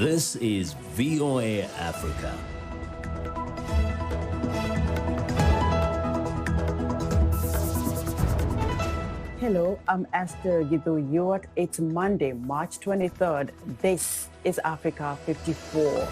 This is VOA Africa. Hello, I'm Esther Githui-Ewart. It's Monday, March 23rd. This is Africa 54.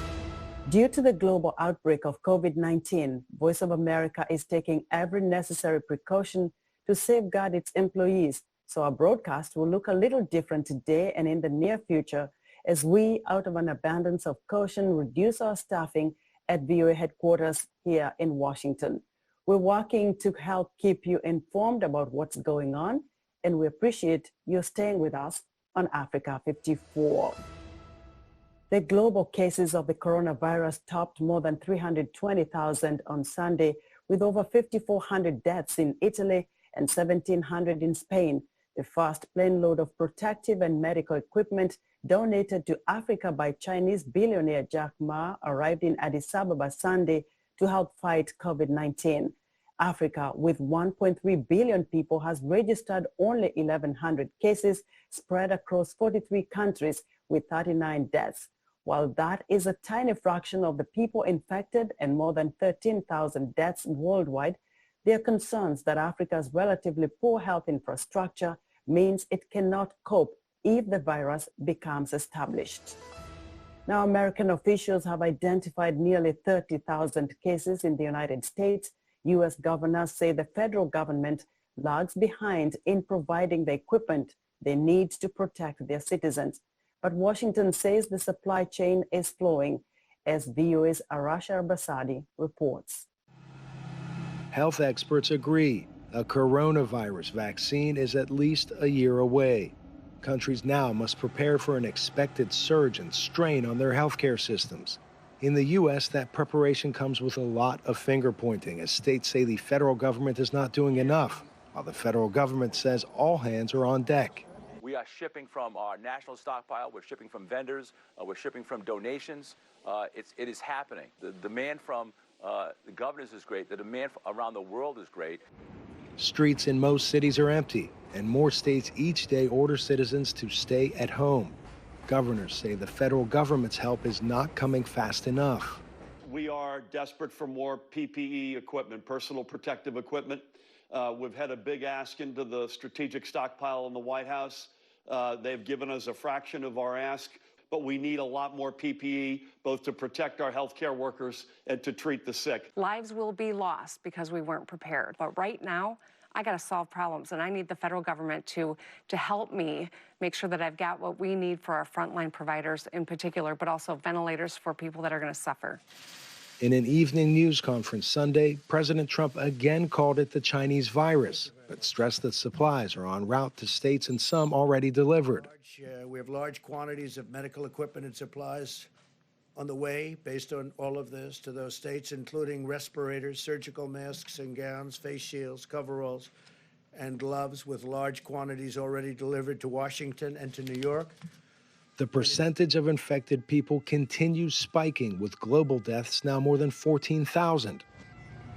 Due to the global outbreak of COVID-19, Voice of America is taking every necessary precaution to safeguard its employees. So our broadcast will look a little different today and in the near future as we, out of an abundance of caution, reduce our staffing at VOA headquarters here in Washington. We're working to help keep you informed about what's going on, and we appreciate you staying with us on Africa 54. The global cases of the coronavirus topped more than 320,000 on Sunday, with over 5,400 deaths in Italy and 1,700 in Spain. The first plane load of protective and medical equipment donated to Africa by Chinese billionaire Jack Ma arrived in Addis Ababa Sunday to help fight COVID-19. Africa, with 1.3 billion people, has registered only 1,100 cases spread across 43 countries with 39 deaths. While that is a tiny fraction of the people infected and more than 13,000 deaths worldwide, there are concerns that Africa's relatively poor health infrastructure means it cannot cope if the virus becomes established. Now, American officials have identified nearly 30,000 cases in the United States. U.S. governors say the federal government lags behind in providing the equipment they need to protect their citizens. But Washington says the supply chain is flowing, as VOA's Arash Arbasadi reports. Health experts agree a coronavirus vaccine is at least a year away. Countries now must prepare for an expected surge and strain on their healthcare systems. In the U.S., that preparation comes with a lot of finger-pointing, as states say the federal government is not doing enough, while the federal government says all hands are on deck. We are shipping from our national stockpile, we're shipping from vendors, we're shipping from donations. It is happening. The demand from the governors is great, the demand around the world is great. Streets in most cities are empty, and more states each day order citizens to stay at home. Governors say the federal government's help is not coming fast enough. We are desperate for more PPE equipment, personal protective equipment. We've had a big ask into the strategic stockpile in the White House. They've given us a fraction of our ask, but we need a lot more PPE, both to protect our healthcare workers and to treat the sick. Lives will be lost because we weren't prepared. But right now, I got to solve problems, and I need the federal government to help me make sure that I've got what we need for our frontline providers in particular, but also ventilators for people that are going to suffer. In an evening news conference Sunday, President Trump again called it the Chinese virus, but stressed that supplies are en route to states and some already delivered. We have large quantities of medical equipment and supplies on the way based on all of this to those states, including respirators, surgical masks and gowns, face shields, coveralls, and gloves, with large quantities already delivered to Washington and to New York. The percentage of infected people continues spiking, with global deaths now more than 14,000.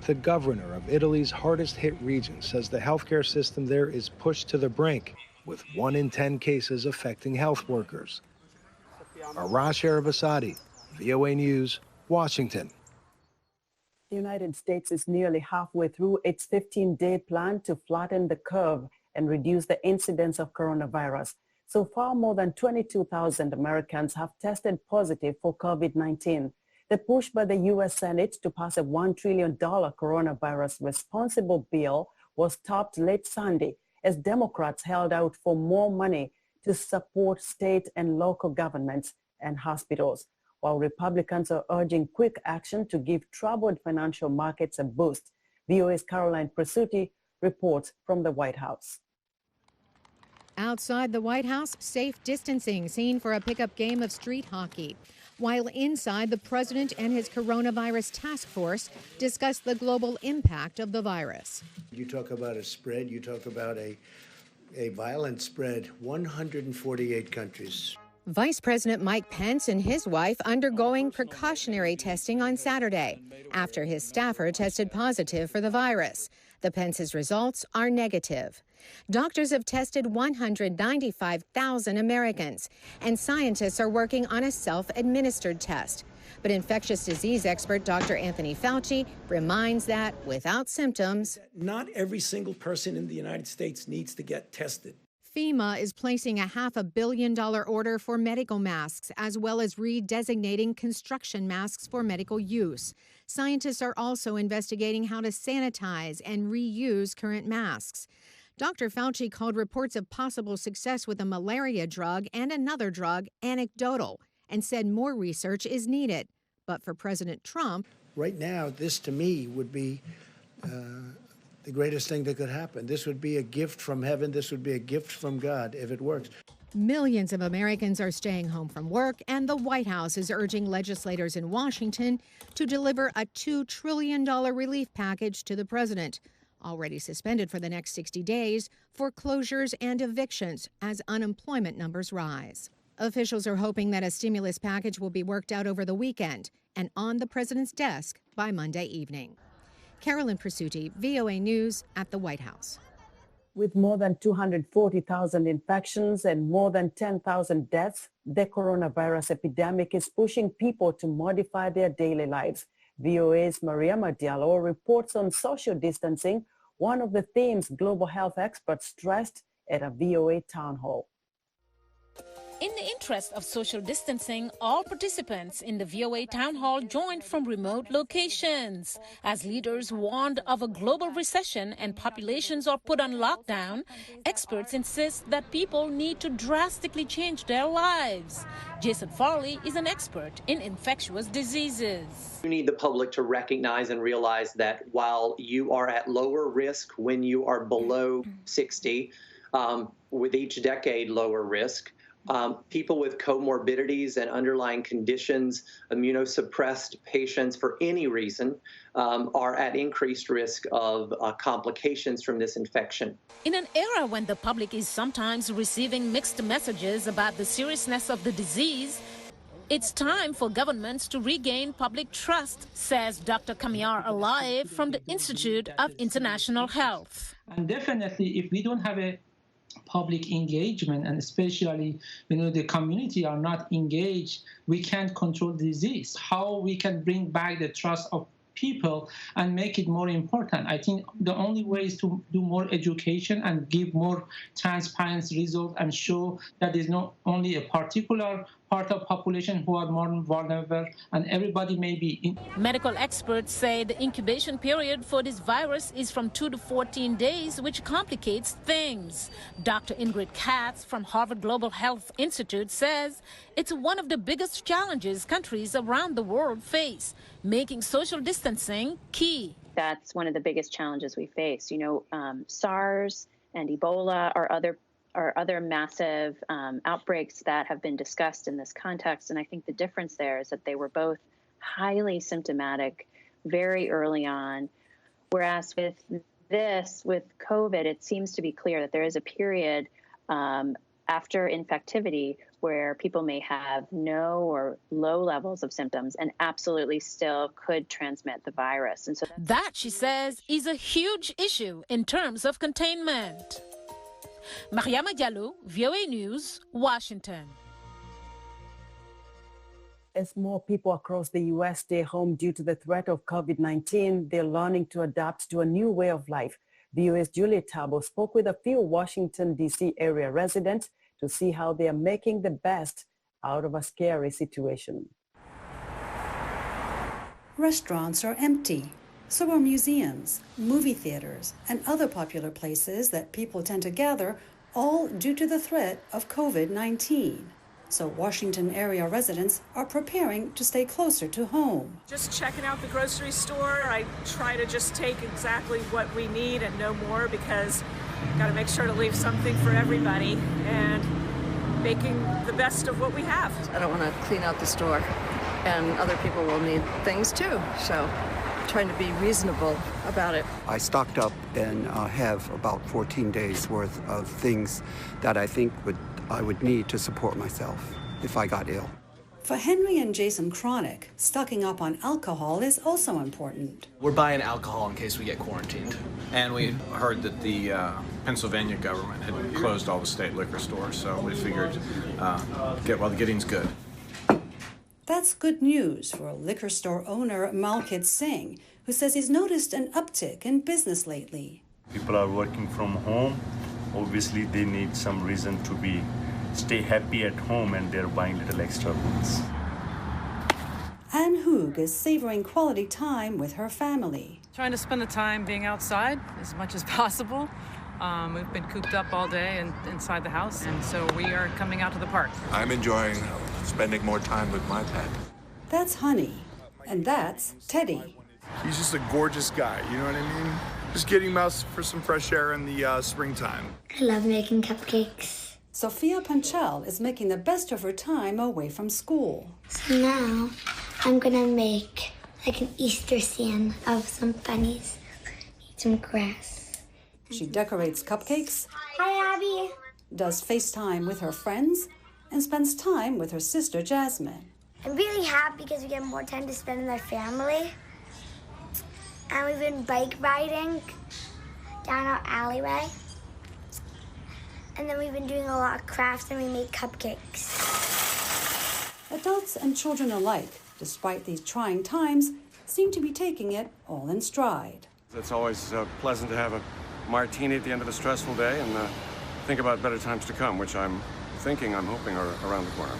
The governor of Italy's hardest-hit region says the healthcare system there is pushed to the brink, with 1 in 10 cases affecting health workers. Arash Arbasadi, VOA News, Washington. The United States is nearly halfway through its 15-day plan to flatten the curve and reduce the incidence of coronavirus. So far, more than 22,000 Americans have tested positive for COVID-19. The push by the U.S. Senate to pass a $1 trillion coronavirus responsible bill was stopped late Sunday as Democrats held out for more money to support state and local governments and hospitals, while Republicans are urging quick action to give troubled financial markets a boost. VOA's Caroline Presutti reports from the White House. Outside the White House, safe distancing seen for a pickup game of street hockey. While inside, the president and his coronavirus task force discuss the global impact of the virus. You talk about a spread, you talk about a violent spread, 148 countries. Vice President Mike Pence and his wife undergoing precautionary testing on Saturday after his staffer tested positive for the virus. The Pence's results are negative. Doctors have tested 195,000 Americans, and scientists are working on a self-administered test. But infectious disease expert Dr. Anthony Fauci reminds that without symptoms, not every single person in the United States needs to get tested. FEMA is placing a $500 million order for medical masks, as well as redesignating construction masks for medical use. Scientists are also investigating how to sanitize and reuse current masks. Dr. Fauci called reports of possible success with a malaria drug and another drug anecdotal and said more research is needed. But for President Trump, right now, this to me would be the greatest thing that could happen. This would be a gift from heaven. This would be a gift from God if it works. millions of Americans are staying home from work, and the White House is urging legislators in Washington to deliver a $2 trillion relief package to the president, already suspended for the next 60 days, foreclosures and evictions as unemployment numbers rise. Officials are hoping that a stimulus package will be worked out over the weekend and on the president's desk by Monday evening. Carolyn Presutti, VOA News at the White House. With more than 240,000 infections and more than 10,000 deaths, the coronavirus epidemic is pushing people to modify their daily lives. VOA's Mariama Diallo reports on social distancing, one of the themes global health experts stressed at a VOA town hall. In the interest of social distancing, all participants in the VOA town hall joined from remote locations. As leaders warned of a global recession and populations are put on lockdown, experts insist that people need to drastically change their lives. Jason Farley is an expert in infectious diseases. You need the public to recognize and realize that while you are at lower risk when you are below 60, with each decade lower risk, people with comorbidities and underlying conditions, immunosuppressed patients for any reason, are at increased risk of complications from this infection. In an era when the public is sometimes receiving mixed messages about the seriousness of the disease, it's time for governments to regain public trust, says Dr. Kamiar Alaev from the Institute of International Health. And definitely, if we don't have a public engagement, and especially, the community are not engaged, we can't control the disease. How we can bring back the trust of people and make it more important? I think the only way is to do more education and give more transparent results and show that there's not only a particular part of population who are more vulnerable, and everybody may be in. Medical experts say the incubation period for this virus is from 2 to 14 days, which complicates things. Dr. Ingrid Katz from Harvard Global Health Institute says it's one of the biggest challenges countries around the world face, making social distancing key. That's one of the biggest challenges we face. SARS and Ebola are other massive outbreaks that have been discussed in this context. And I think the difference there is that they were both highly symptomatic very early on. Whereas with COVID, it seems to be clear that there is a period after infectivity where people may have no or low levels of symptoms and absolutely still could transmit the virus. And so that, she says, is a huge issue in terms of containment. Mariama Diallo, VOA News, Washington. As more people across the U.S. stay home due to the threat of COVID-19, they're learning to adapt to a new way of life. VOA's Julia Tabo spoke with a few Washington, D.C. area residents to see how they are making the best out of a scary situation. Restaurants are empty. So are museums, movie theaters, and other popular places that people tend to gather, all due to the threat of COVID-19. So Washington area residents are preparing to stay closer to home. Just checking out the grocery store. I try to just take exactly what we need and no more, because I've got to make sure to leave something for everybody, and making the best of what we have. I don't want to clean out the store, and other people will need things too, so trying to be reasonable about it. I stocked up and have about 14 days worth of things that I think I would need to support myself if I got ill. For Henry and Jason Cronick, stocking up on alcohol is also important. We're buying alcohol in case we get quarantined. And we heard that the Pennsylvania government had closed all the state liquor stores, so we figured the getting's good. That's good news for liquor store owner Malkit Singh, who says he's noticed an uptick in business lately. People are working from home. Obviously, they need some reason to stay happy at home, and they're buying little extra goods. Anne Hoog is savoring quality time with her family. Trying to spend the time being outside as much as possible. We've been cooped up all day and inside the house, and so we are coming out to the park. I'm enjoying spending more time with my pet. That's Honey, and that's Teddy. He's just a gorgeous guy, you know what I mean? Just getting him out for some fresh air in the springtime. I love making cupcakes. Sophia Panchal is making the best of her time away from school. So now I'm gonna make like an Easter scene of some bunnies, eat some grass. She decorates cupcakes. Hi, Abby. Does FaceTime with her friends and spends time with her sister Jasmine. I'm really happy because we get more time to spend with our family. And we've been bike riding down our alleyway. And then we've been doing a lot of crafts and we made cupcakes. Adults and children alike, despite these trying times, seem to be taking it all in stride. It's always pleasant to have a martini at the end of a stressful day and think about better times to come, which I'm hoping are around the corner.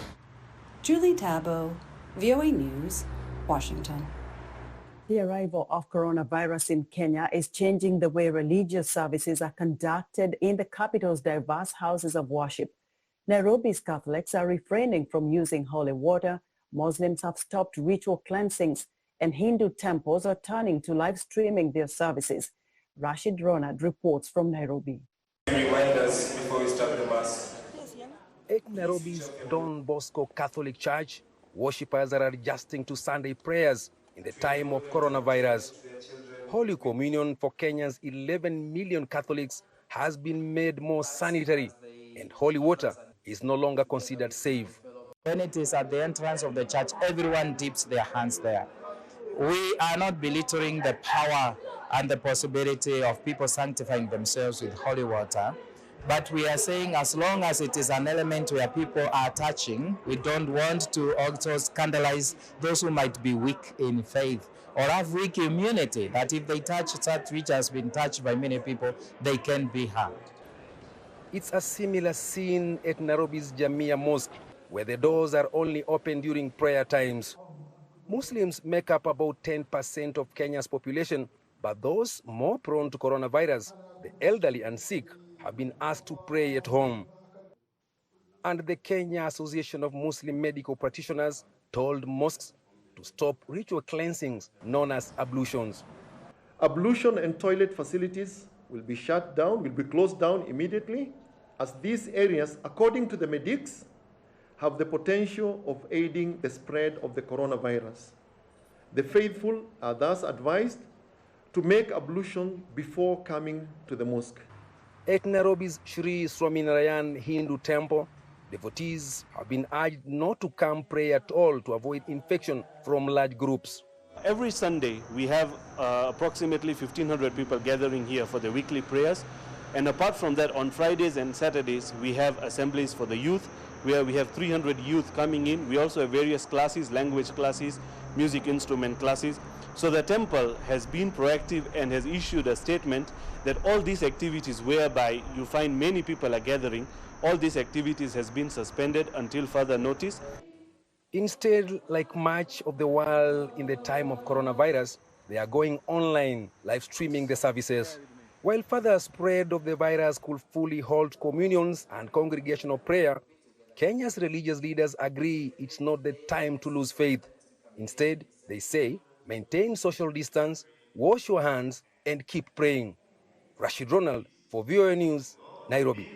Julie Tabo, VOA News, Washington. The arrival of coronavirus in Kenya is changing the way religious services are conducted in the capital's diverse houses of worship. Nairobi's Catholics are refraining from using holy water, Muslims have stopped ritual cleansings, and Hindu temples are turning to live streaming their services. Rashid Ronald reports from Nairobi. Remind us before we start the Mass. At Nairobi's Don Bosco Catholic Church, worshippers are adjusting to Sunday prayers in the time of coronavirus. Holy Communion for Kenya's 11 million Catholics has been made more sanitary, and holy water is no longer considered safe. When it is at the entrance of the church, everyone dips their hands there. We are not belittling the power and the possibility of people sanctifying themselves with holy water, but we are saying as long as it is an element where people are touching, we don't want to also scandalize those who might be weak in faith or have weak immunity, that if they touch such which has been touched by many people, they can be harmed. It's a similar scene at Nairobi's Jamia Mosque, where the doors are only open during prayer times. Muslims make up about 10% of Kenya's population, but those more prone to coronavirus, the elderly and sick, have been asked to pray at home. And the Kenya Association of Muslim Medical Practitioners told mosques to stop ritual cleansings known as ablutions. Ablution and toilet facilities will be shut down, will be closed down immediately, as these areas, according to the medics, have the potential of aiding the spread of the coronavirus. The faithful are thus advised to make ablution before coming to the mosque. At Nairobi's Sri Swaminarayan Hindu temple, devotees have been urged not to come pray at all to avoid infection from large groups. Every Sunday, we have approximately 1,500 people gathering here for the weekly prayers. And apart from that, on Fridays and Saturdays, we have assemblies for the youth, where we have 300 youth coming in. We also have various classes, language classes, music instrument classes. So the temple has been proactive and has issued a statement that all these activities whereby you find many people are gathering, all these activities has been suspended until further notice. Instead, like much of the world in the time of coronavirus, they are going online, live streaming the services. While further spread of the virus could fully halt communions and congregational prayer, Kenya's religious leaders agree it's not the time to lose faith. Instead, they say, maintain social distance, wash your hands, and keep praying. Rashid Ronald for VOA News, Nairobi.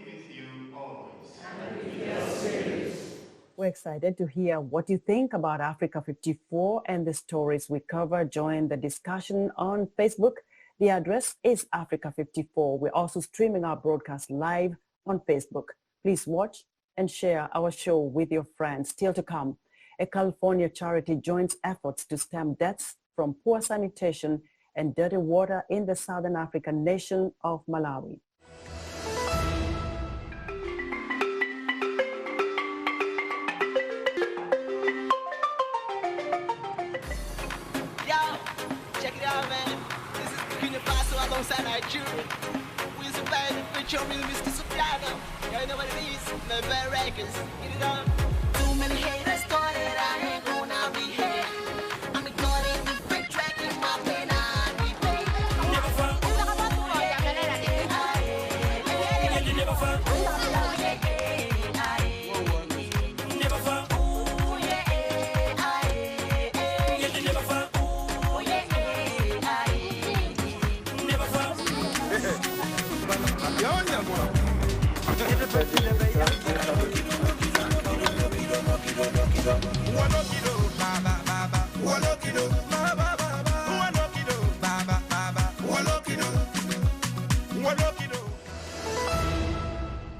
We're excited to hear what you think about Africa 54 and the stories we cover. Join the discussion on Facebook. The address is Africa 54. We're also streaming our broadcast live on Facebook. Please watch and share our show with your friends. Still to come, A California charity joins efforts to stem deaths from poor sanitation and dirty water in the southern African nation of Malawi. Alongside Nigeria, we survive the future with Mr. Soprano. You know what it is, the bad records, get it on. Too many haters started, I ain't gonna be here. I'm ignoring the fake track in my pen, I replay. Never fun. Never fun. Never fun.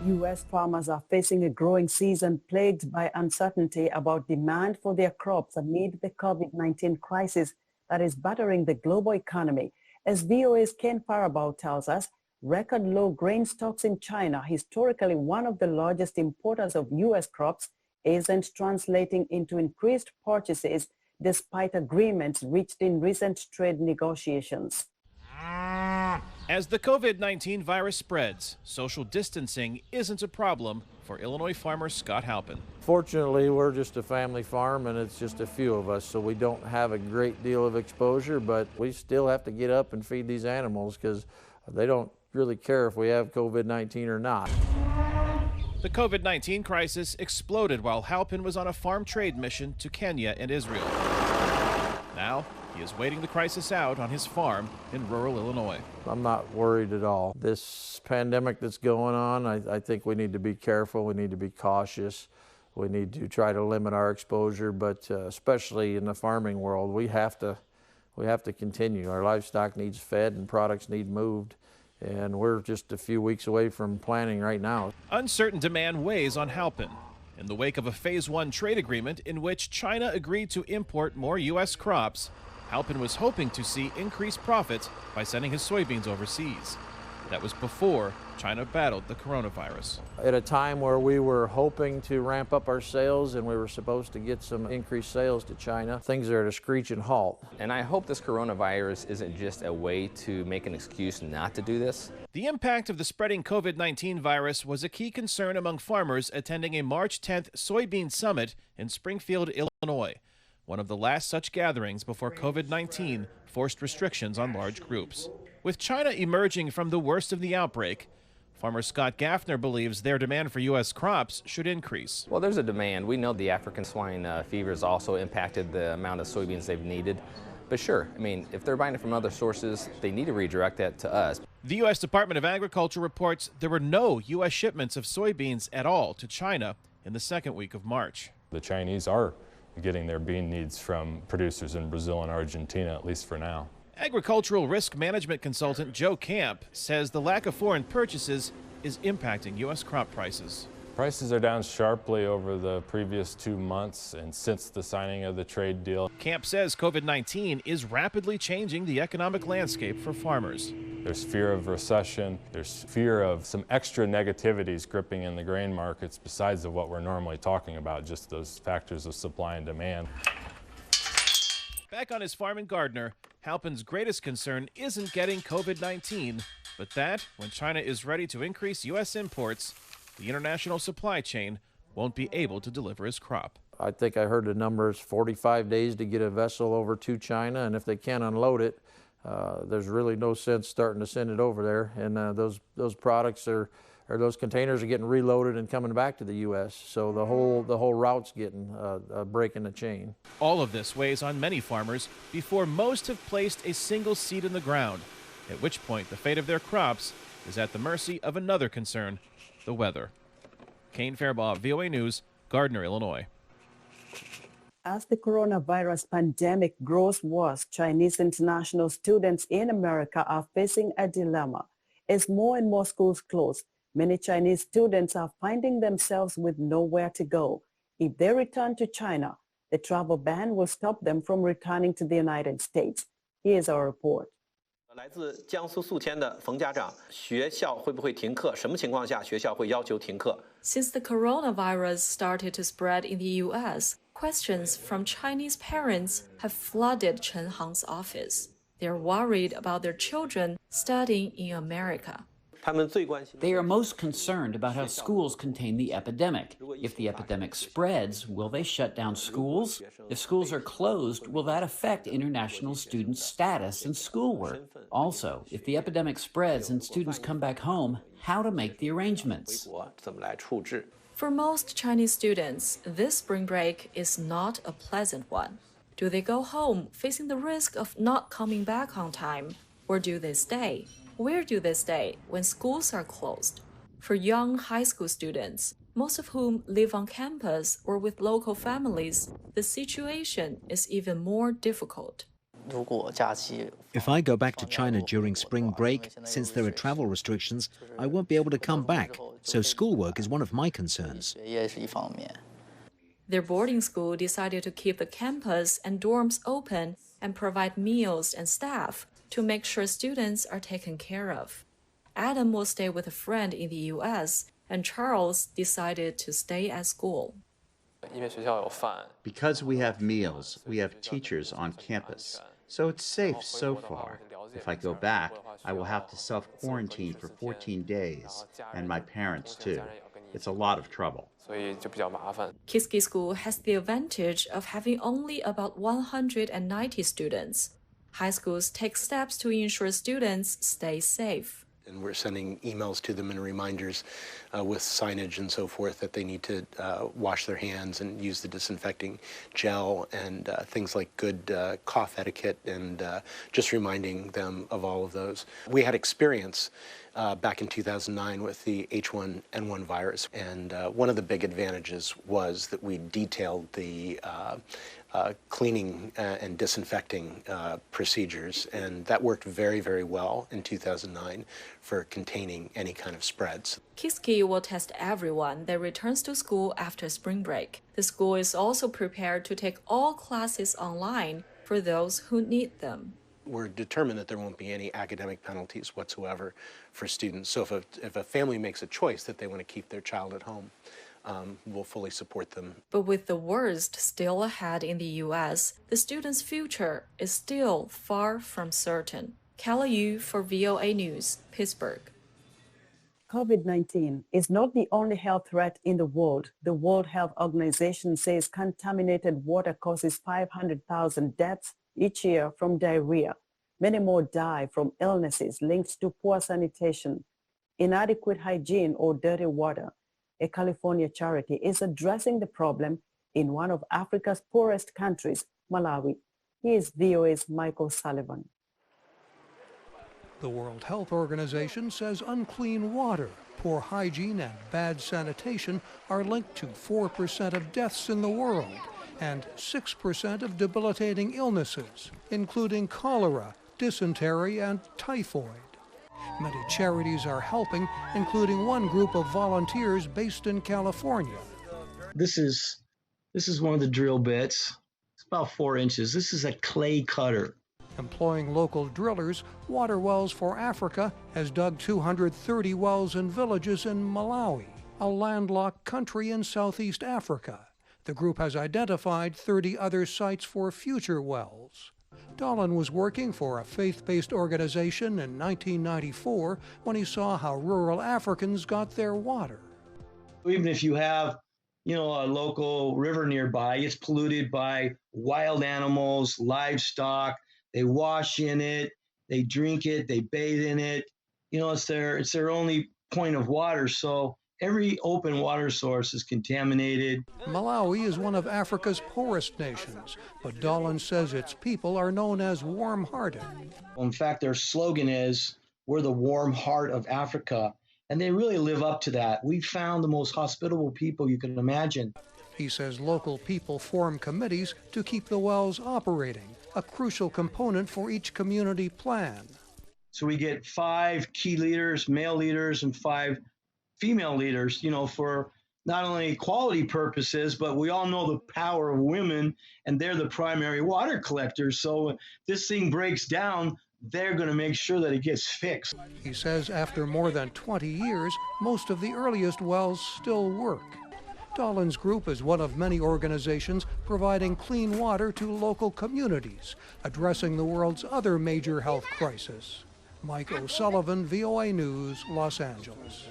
U.S. farmers are facing a growing season plagued by uncertainty about demand for their crops amid the COVID-19 crisis that is battering the global economy. As VOA's Ken Faribault tells us, record low grain stocks in China, historically one of the largest importers of U.S. crops, isn't translating into increased purchases despite agreements reached in recent trade negotiations. As the COVID-19 virus spreads, social distancing isn't a problem for Illinois farmer Scott Halpin. Fortunately, we're just a family farm and it's just a few of us, so we don't have a great deal of exposure, but we still have to get up and feed these animals because they don't really care if we have COVID-19 or not. The COVID-19 crisis exploded while Halpin was on a farm trade mission to Kenya and Israel. Now, he is waiting the crisis out on his farm in rural Illinois. I'm not worried at all. This pandemic that's going on, I think we need to be careful, we need to be cautious, we need to try to limit our exposure, but especially in the farming world, we have to continue. Our livestock needs fed and products need moved. And we're just a few weeks away from planning right now. Uncertain demand weighs on Halpin. In the wake of a Phase 1 trade agreement in which China agreed to import more U.S. crops, Halpin was hoping to see increased profits by sending his soybeans overseas. That was before China battled the coronavirus. At a time where we were hoping to ramp up our sales and we were supposed to get some increased sales to China, things are at a screeching halt. And I hope this coronavirus isn't just a way to make an excuse not to do this. The impact of the spreading COVID-19 virus was a key concern among farmers attending a March 10th soybean summit in Springfield, Illinois, one of the last such gatherings before COVID-19 forced restrictions on large groups. With China emerging from the worst of the outbreak, farmer Scott Gaffner believes their demand for U.S. crops should increase. Well, there's a demand. We know the African swine fever has also impacted the amount of soybeans they've needed. But sure, I mean, if they're buying it from other sources, they need to redirect that to us. The U.S. Department of Agriculture reports there were no U.S. shipments of soybeans at all to China in the second week of March. The Chinese are getting their bean needs from producers in Brazil and Argentina, at least for now. Agricultural risk management consultant Joe Camp says the lack of foreign purchases is impacting U.S. crop prices. Prices are down sharply over the previous 2 months and since the signing of the trade deal. Camp says COVID-19 is rapidly changing the economic landscape for farmers. There's fear of recession, there's fear of some extra negativities gripping in the grain markets besides of what we're normally talking about, just those factors of supply and demand. Back on his farm in Gardner, Halpin's greatest concern isn't getting COVID-19, but that when China is ready to increase U.S. imports, the international supply chain won't be able to deliver his crop. I think I heard the number is 45 days to get a vessel over to China, and if they can't unload it, there's really no sense starting to send it over there. And those products or those containers are getting reloaded and coming back to the U.S. So the whole route's getting breaking the chain. All of this weighs on many farmers before most have placed a single seed in the ground, at which point the fate of their crops is at the mercy of another concern, the weather. Kane Fairbaugh, VOA News, Gardner, Illinois. As the coronavirus pandemic grows worse, Chinese international students in America are facing a dilemma. As more and more schools close, many Chinese students are finding themselves with nowhere to go. If they return to China, The travel ban will stop them from returning to the United States. Here's our report. 来自江苏宿迁的冯家长，学校会不会停课？什么情况下学校会要求停课？ Since the coronavirus started to spread in the U.S., questions from Chinese parents have flooded Chen Hang's office. They're worried about their children studying in America. They are most concerned about how schools contain the epidemic. If the epidemic spreads, will they shut down schools? If schools are closed, will that affect international students' status and schoolwork? Also, if the epidemic spreads and students come back home, how to make the arrangements? For most Chinese students, this spring break is not a pleasant one. Do they go home facing the risk of not coming back on time, or do they stay? Where do they stay when schools are closed? For young high school students, most of whom live on campus or with local families, the situation is even more difficult. If I go back to China during spring break, since there are travel restrictions, I won't be able to come back. So schoolwork is one of my concerns. Their boarding school decided to keep the campus and dorms open and provide meals and staff to make sure students are taken care of. Adam will stay with a friend in the U.S., and Charles decided to stay at school. Because we have meals, we have teachers on campus, so it's safe so far. If I go back, I will have to self-quarantine for 14 days, and my parents too. It's a lot of trouble. Kiski School has the advantage of having only about 190 students. High schools take steps to ensure students stay safe. And we're sending emails to them and reminders with signage and so forth that they need to wash their hands and use the disinfecting gel and things like good cough etiquette and just reminding them of all of those. We had experience back in 2009 with the H1N1 virus, and one of the big advantages was that we detailed the cleaning and disinfecting procedures, and that worked very, very well in 2009 for containing any kind of spreads. Kiski will test everyone that returns to school after spring break. The school is also prepared to take all classes online for those who need them. We're determined that there won't be any academic penalties whatsoever for students. So if a family makes a choice that they want to keep their child at home, we'll fully support them. But with the worst still ahead in the U.S., the students' future is still far from certain. Kala Yu for VOA News, Pittsburgh. COVID-19 is not the only health threat in the world. The World Health Organization says contaminated water causes 500,000 deaths each year from diarrhea. Many more die from illnesses linked to poor sanitation, inadequate hygiene, or dirty water. A California charity is addressing the problem in one of Africa's poorest countries, Malawi. Here's VOA's Michael Sullivan. The World Health Organization says unclean water, poor hygiene, and bad sanitation are linked to 4% of deaths in the world and 6% of debilitating illnesses, including cholera, dysentery, and typhoid. Many charities are helping, including one group of volunteers based in California. This is one of the drill bits. It's about 4 inches. This is a clay cutter. Employing local drillers, Water Wells for Africa has dug 230 wells in villages in Malawi, a landlocked country in Southeast Africa. The group has identified 30 other sites for future wells. Dolan was working for a faith-based organization in 1994 when he saw how rural Africans got their water. Even if you have, a local river nearby, it's polluted by wild animals, livestock. They wash in it, they drink it, they bathe in it. It's their only point of water, so every open water source is contaminated. Malawi is one of Africa's poorest nations, but Dolan says its people are known as warm-hearted. In fact, their slogan is, "We're the warm heart of Africa," and they really live up to that. We found the most hospitable people you can imagine. He says local people form committees to keep the wells operating, a crucial component for each community plan. So we get 5 key leaders, male leaders, and 5 female leaders, for not only quality purposes, but we all know the power of women, and they're the primary water collectors. So if this thing breaks down, they're going to make sure that it gets fixed. He says after more than 20 years, most of the earliest wells still work. Dolan's group is one of many organizations providing clean water to local communities, addressing the world's other major health crisis. Mike O'Sullivan, VOA News, Los Angeles.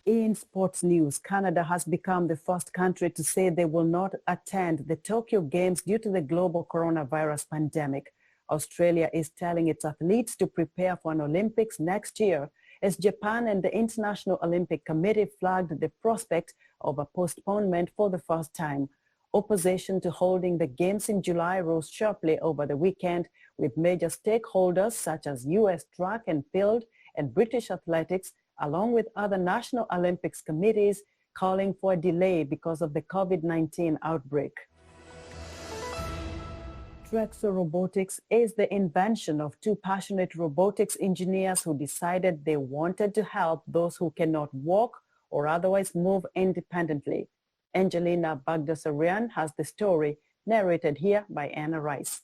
In sports news, Canada has become the first country to say they will not attend the Tokyo Games due to the global coronavirus pandemic. Australia is telling its athletes to prepare for an Olympics next year, as Japan and the International Olympic Committee flagged the prospect of a postponement for the first time. Opposition to holding the Games in July rose sharply over the weekend, with major stakeholders such as U.S. track and field and British athletics, along with other national Olympics committees, calling for a delay because of the COVID-19 outbreak. Drexel Robotics is the invention of two passionate robotics engineers who decided they wanted to help those who cannot walk or otherwise move independently. Angelina Bagdasarian has the story, narrated here by Anna Rice.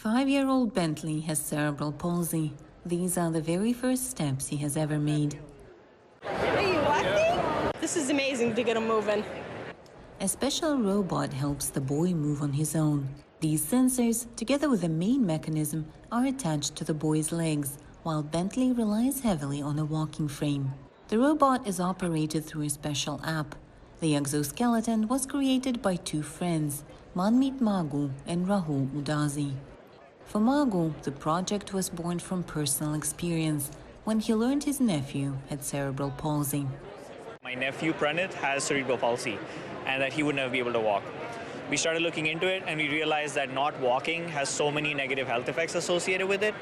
5-year-old Bentley has cerebral palsy. These are the very first steps he has ever made. Are you acting? This is amazing to get him moving. A special robot helps the boy move on his own. These sensors, together with a main mechanism, are attached to the boy's legs, while Bentley relies heavily on a walking frame. The robot is operated through a special app. The exoskeleton was created by two friends, Manmeet Magu and Rahul Udazi. For Magu, the project was born from personal experience when he learned his nephew had cerebral palsy. My nephew Pranit has cerebral palsy and that he would never be able to walk. We started looking into it and we realized that not walking has so many negative health effects associated with it,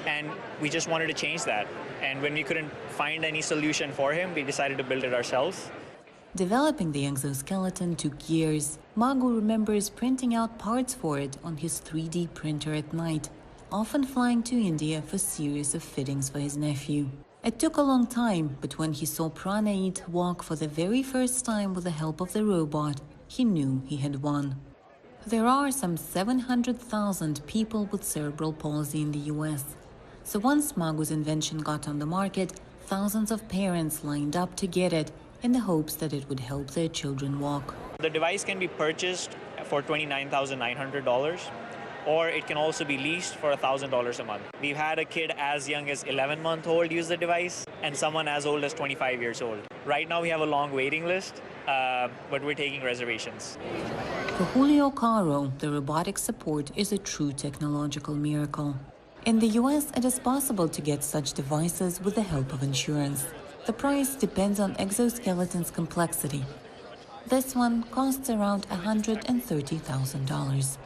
and we just wanted to change that. And when we couldn't find any solution for him, we decided to build it ourselves. Developing the exoskeleton took years. Magu remembers printing out parts for it on his 3D printer at night, often flying to India for series of fittings for his nephew. It took a long time, but when he saw Pranait walk for the very first time with the help of the robot, he knew he had won. There are some 700,000 people with cerebral palsy in the US. So once Magu's invention got on the market, thousands of parents lined up to get it in the hopes that it would help their children walk. The device can be purchased for $29,900, or it can also be leased for $1,000 a month. We've had a kid as young as 11-month-old use the device, and someone as old as 25 years old. Right now we have a long waiting list, but we're taking reservations. For Julio Caro, the robotic support is a true technological miracle. In the US, it is possible to get such devices with the help of insurance. The price depends on exoskeleton's complexity. This one costs around $130,000.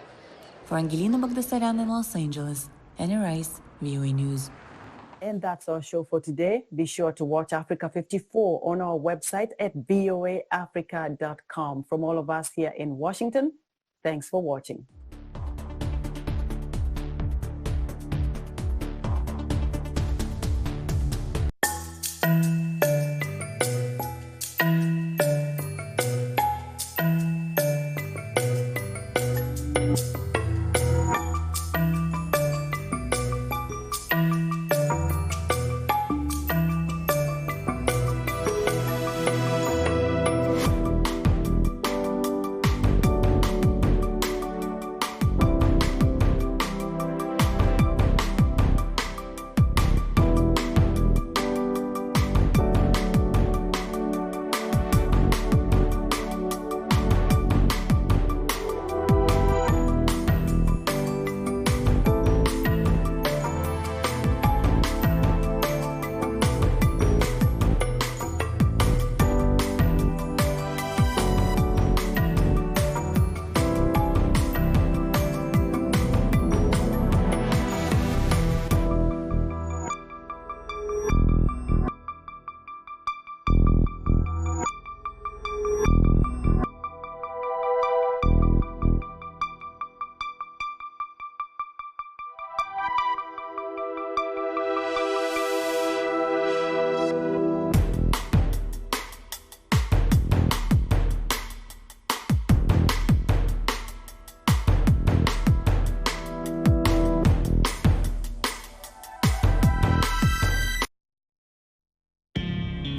For Angelina Bagdasarian in Los Angeles, Anna Rice, VOA News. And that's our show for today. Be sure to watch Africa 54 on our website at voaafrica.com. From all of us here in Washington, thanks for watching.